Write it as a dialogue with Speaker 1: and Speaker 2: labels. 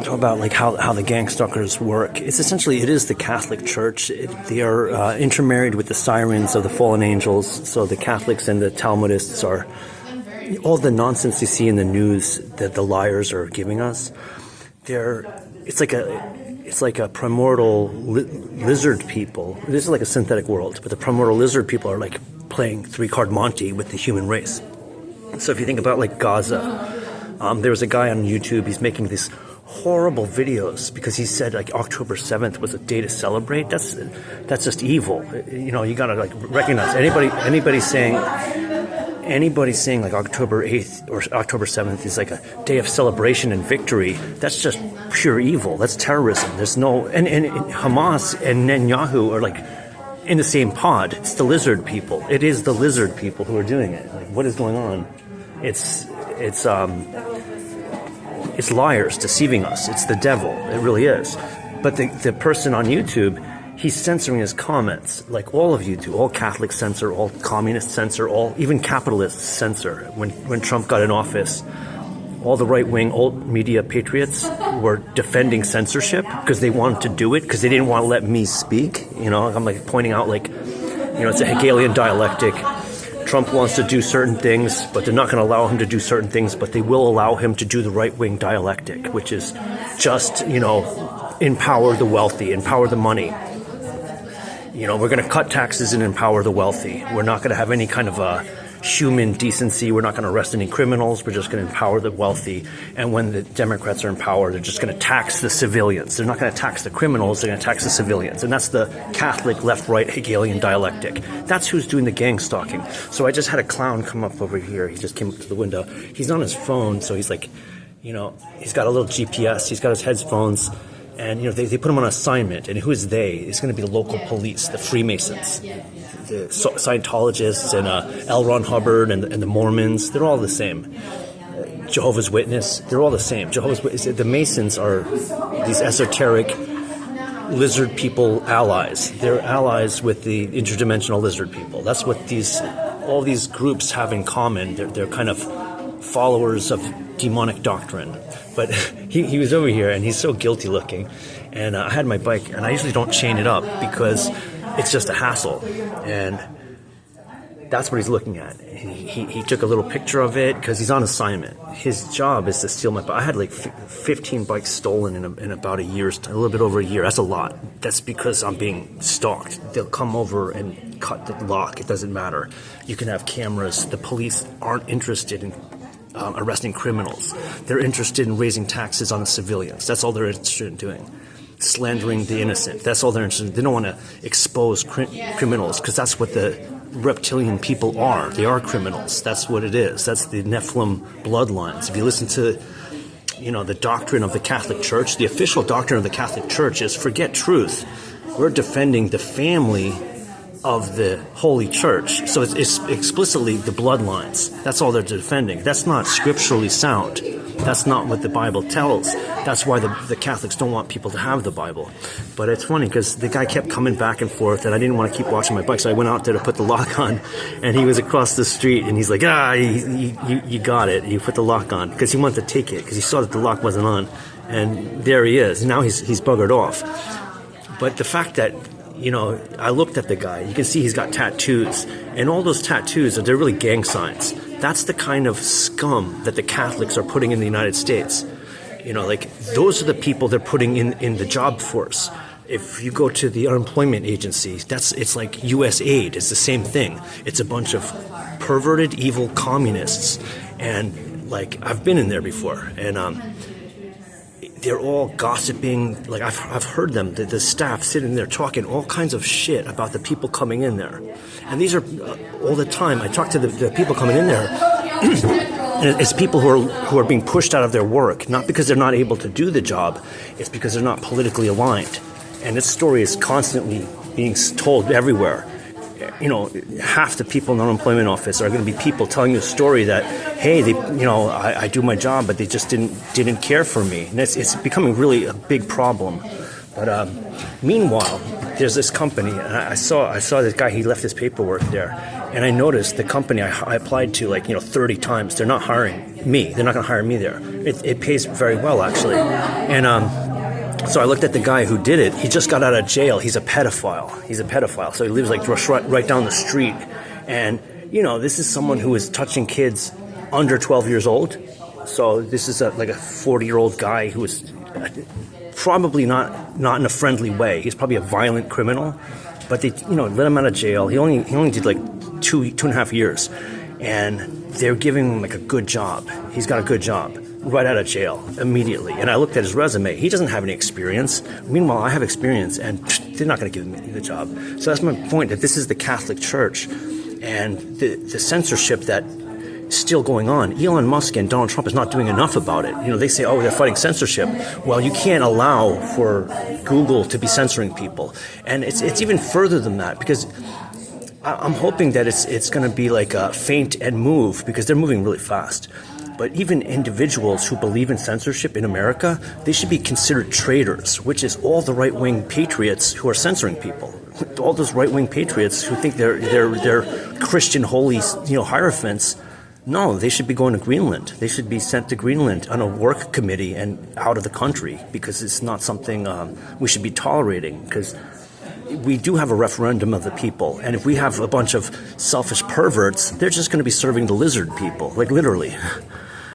Speaker 1: Talk about like how the gang stalkers work. It's essentially, it is the Catholic Church. They are intermarried with the sirens of the fallen angels. So the Catholics and the Talmudists are all the nonsense you see in the news that the liars are giving us. It's like a primordial lizard people. This is like a synthetic world, but the primordial lizard people are like playing three-card Monte with the human race. So if you think about like Gaza, there was a guy on YouTube. He's making these horrible videos because he said like October 7th was a day to celebrate. That's just evil. You know, you gotta like recognize anybody saying like October 8th or October 7th is like a day of celebration and victory. That's just pure evil. That's terrorism. There's no and Hamas and Netanyahu are like in the same pod. It's the lizard people. It is the lizard people who are doing it. Like, what is going on? It's liars deceiving us. It's the devil. It really is. But the person on YouTube, he's censoring his comments, like all of you do. All Catholics censor, all communists censor, all even capitalists censor. When Trump got in office, all the right-wing old media patriots were defending censorship because they wanted to do it because they didn't want to let me speak. You know, I'm like pointing out like, you know, it's a Hegelian dialectic. Trump wants to do certain things, but they're not going to allow him to do certain things, but they will allow him to do the right-wing dialectic, which is just, you know, empower the wealthy, empower the money. You know, we're going to cut taxes and empower the wealthy. We're not going to have any kind of human decency. We're not going to arrest any criminals. We're just going to empower the wealthy. And when the Democrats are in power, they're just going to tax the civilians. They're not going to tax the criminals. They're going to tax the civilians. And that's the Catholic left-right Hegelian dialectic. That's who's doing the gang stalking. So I just had a clown come up over here. He just came up to the window. He's on his phone, so he's like, you know, he's got a little GPS. He's got his headphones. And, you know, they put him on assignment. And who is they? It's going to be the local police, the Freemasons, the Scientologists, and L. Ron Hubbard, and the Mormons. They're all the same. Jehovah's Witness, they're all the same. Jehovah's Witness, the Masons are these esoteric lizard people allies. They're allies with the interdimensional lizard people. That's what all these groups have in common. They're kind of followers of demonic doctrine. But he was over here, and he's so guilty looking. And I had my bike, and I usually don't chain it up because it's just a hassle. And that's what he's looking at. He took a little picture of it because he's on assignment. His job is to steal my bike. I had like 15 bikes stolen in about a little bit over a year. That's a lot. That's because I'm being stalked. They'll come over and cut the lock. It doesn't matter. You can have cameras. The police aren't interested in arresting criminals. They're interested in raising taxes on the civilians. That's all they're interested in doing. Slandering the innocent. That's all they're interested in. They don't want to expose criminals because that's what the reptilian people are. They are criminals. That's what it is. That's the Nephilim bloodlines. If you listen to, you know, the doctrine of the Catholic Church, the official doctrine of the Catholic Church is forget truth. We're defending the family of the Holy Church. So it's explicitly the bloodlines. That's all they're defending. That's not scripturally sound. That's not what the Bible tells. That's why the Catholics don't want people to have the Bible. But it's funny because the guy kept coming back and forth, and I didn't want to keep watching my bike, so I went out there to put the lock on, and he was across the street, and he's like, you got it. You put the lock on, because he wanted to take it, because he saw that the lock wasn't on. And there he is. Now he's buggered off. But the fact that, you know, I looked at the guy. You can see he's got tattoos. And all those tattoos, they're really gang signs. That's the kind of scum that the Catholics are putting in the United States. You know, like, those are the people they're putting in the job force. If you go to the unemployment agency, it's like U.S. aid. It's the same thing. It's a bunch of perverted, evil communists. And, like, I've been in there before. And, they're all gossiping. Like, I've heard them, the staff sitting there talking all kinds of shit about the people coming in there. And these are all the time. I talk to the people coming in there, and it's people who are being pushed out of their work, not because they're not able to do the job, it's because they're not politically aligned. And this story is constantly being told everywhere. You know, half the people in the unemployment office are going to be people telling you a story that, hey, I do my job, but they just didn't care for me. And it's becoming really a big problem. But meanwhile, there's this company, and I saw this guy. He left his paperwork there. And I noticed the company I applied to 30 times, they're not hiring me. They're not going to hire me there. It pays very well, actually. And so I looked at the guy who did it. He just got out of jail. He's a pedophile. So he lives right down the street. And, this is someone who is touching kids under 12 years old. So this is a 40-year-old guy who is probably not in a friendly way. He's probably a violent criminal. But they, let him out of jail. He only did 2.5 years. And they're giving him a good job. He's got a good job. Right out of jail immediately. And I looked at his resume. He doesn't have any experience. Meanwhile, I have experience, and they're not going to give me the job. So that's my point, that this is the Catholic Church, and the censorship that is still going on. Elon Musk and Donald Trump is not doing enough about it. They say, they're fighting censorship. Well, you can't allow for Google to be censoring people. And it's even further than that, because I'm hoping that it's going to be like a faint and move, because they're moving really fast. But even individuals who believe in censorship in America, they should be considered traitors, which is all the right-wing patriots who are censoring people. All those right-wing patriots who think they're Christian holy, hierophants. No, they should be going to Greenland. They should be sent to Greenland on a work committee and out of the country, because it's not something we should be tolerating, because we do have a referendum of the people, and if we have a bunch of selfish perverts, they're just going to be serving the lizard people, literally.